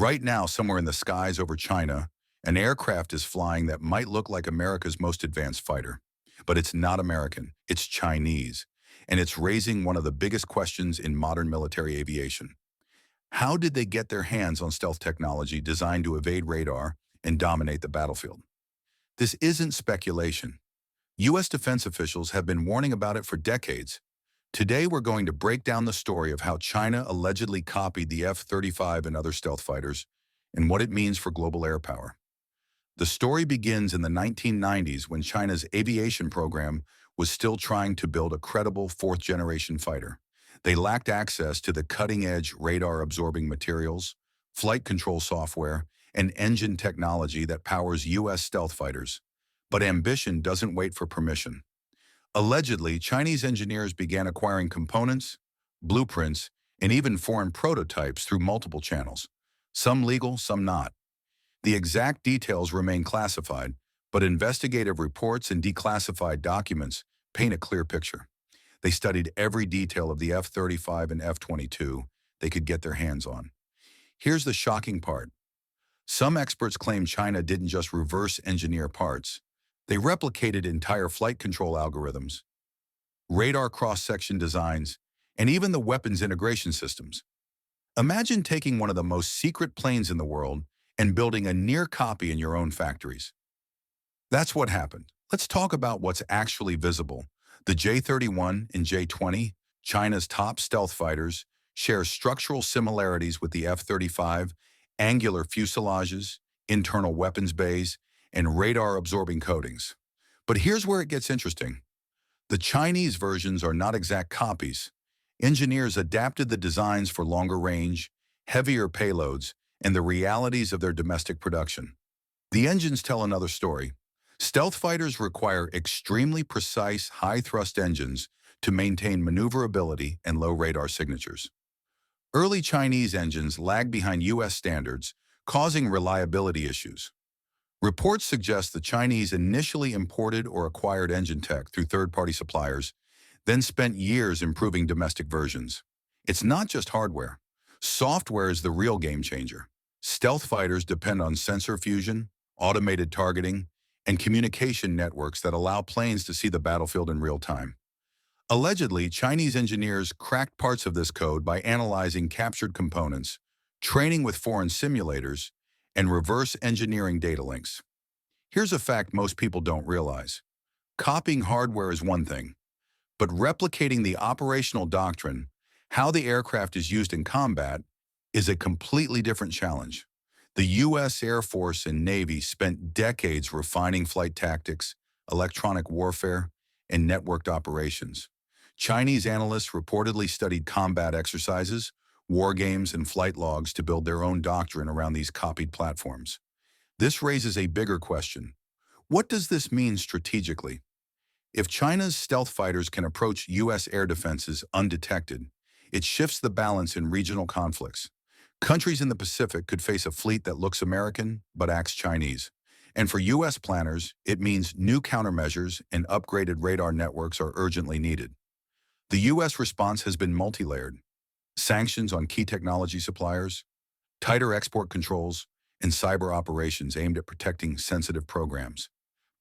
Right now, somewhere in the skies over China, an aircraft is flying that might look like America's most advanced fighter. But it's not American, it's Chinese. And it's raising one of the biggest questions in modern military aviation. How did they get their hands on stealth technology designed to evade radar and dominate the battlefield? This isn't speculation. U.S. defense officials have been warning about it for decades. Today, we're going to break down the story of how China allegedly copied the F-35 and other stealth fighters and what it means for global air power. The story begins in the 1990s when China's aviation program was still trying to build a credible fourth-generation fighter. They lacked access to the cutting-edge radar-absorbing materials, flight control software, and engine technology that powers U.S. stealth fighters. But ambition doesn't wait for permission. Allegedly, Chinese engineers began acquiring components, blueprints, and even foreign prototypes through multiple channels, some legal, some not. The exact details remain classified, but investigative reports and declassified documents paint a clear picture. They studied every detail of the F-35 and F-22 they could get their hands on. Here's the shocking part. Some experts claim China didn't just reverse engineer parts. They replicated entire flight control algorithms, radar cross-section designs, and even the weapons integration systems. Imagine taking one of the most secret planes in the world and building a near copy in your own factories. That's what happened. Let's talk about what's actually visible. The J-31 and J-20, China's top stealth fighters, share structural similarities with the F-35, angular fuselages, internal weapons bays, and radar-absorbing coatings. But here's where it gets interesting. The Chinese versions are not exact copies. Engineers adapted the designs for longer range, heavier payloads, and the realities of their domestic production. The engines tell another story. Stealth fighters require extremely precise, high-thrust engines to maintain maneuverability and low radar signatures. Early Chinese engines lagged behind U.S. standards, causing reliability issues. Reports suggest the Chinese initially imported or acquired engine tech through third-party suppliers, then spent years improving domestic versions. It's not just hardware. Software is the real game changer. Stealth fighters depend on sensor fusion, automated targeting, and communication networks that allow planes to see the battlefield in real time. Allegedly, Chinese engineers cracked parts of this code by analyzing captured components, training with foreign simulators, and reverse engineering data links. Here's a fact most people don't realize. Copying hardware is one thing, but replicating the operational doctrine, how the aircraft is used in combat, is a completely different challenge. The U.S. Air Force and Navy spent decades refining flight tactics, electronic warfare, and networked operations. Chinese analysts reportedly studied combat exercises, war games, and flight logs to build their own doctrine around these copied platforms. This raises a bigger question. What does this mean strategically? If China's stealth fighters can approach U.S. air defenses undetected, it shifts the balance in regional conflicts. Countries in the Pacific could face a fleet that looks American but acts Chinese. And for U.S. planners, it means new countermeasures and upgraded radar networks are urgently needed. The U.S. response has been multi-layered. Sanctions on key technology suppliers, tighter export controls, and cyber operations aimed at protecting sensitive programs.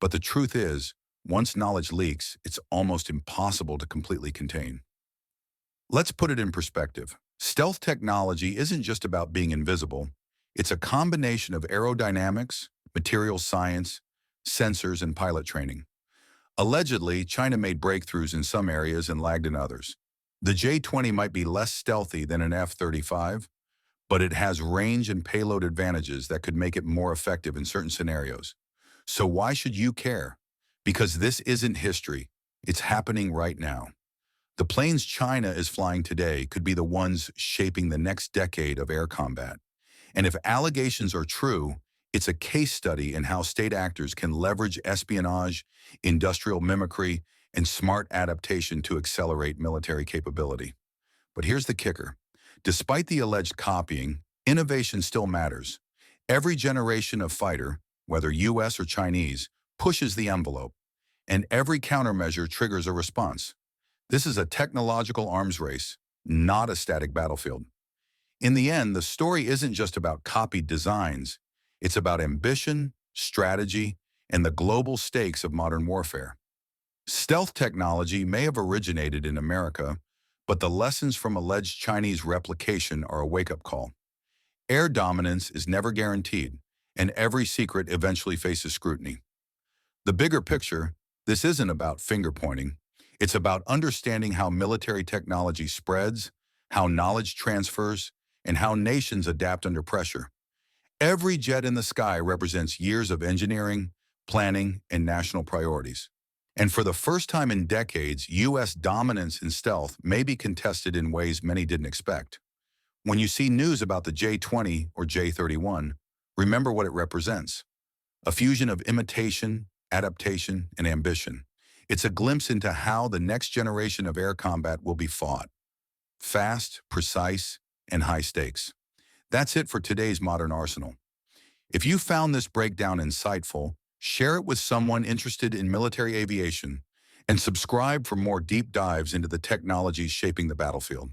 But the truth is, once knowledge leaks, it's almost impossible to completely contain. Let's put it in perspective. Stealth technology isn't just about being invisible. It's a combination of aerodynamics, materials science, sensors, and pilot training. Allegedly, China made breakthroughs in some areas and lagged in others. The J-20 might be less stealthy than an F-35, but it has range and payload advantages that could make it more effective in certain scenarios. So why should you care? Because this isn't history. It's happening right now. The planes China is flying today could be the ones shaping the next decade of air combat. And if allegations are true, it's a case study in how state actors can leverage espionage, industrial mimicry, and smart adaptation to accelerate military capability. But here's the kicker. Despite the alleged copying, innovation still matters. Every generation of fighter, whether U.S. or Chinese, pushes the envelope, and every countermeasure triggers a response. This is a technological arms race, not a static battlefield. In the end, the story isn't just about copied designs. It's about ambition, strategy, and the global stakes of modern warfare. Stealth technology may have originated in America, but the lessons from alleged Chinese replication are a wake-up call. Air dominance is never guaranteed, and every secret eventually faces scrutiny. The bigger picture, this isn't about finger-pointing. It's about understanding how military technology spreads, how knowledge transfers, and how nations adapt under pressure. Every jet in the sky represents years of engineering, planning, and national priorities. And for the first time in decades, U.S. dominance in stealth may be contested in ways many didn't expect. When you see news about the J-20 or J-31, remember what it represents: a fusion of imitation, adaptation, and ambition. It's a glimpse into how the next generation of air combat will be fought: fast, precise, and high stakes. That's it for today's Modern Arsenal. If you found this breakdown insightful, share it with someone interested in military aviation, and subscribe for more deep dives into the technologies shaping the battlefield.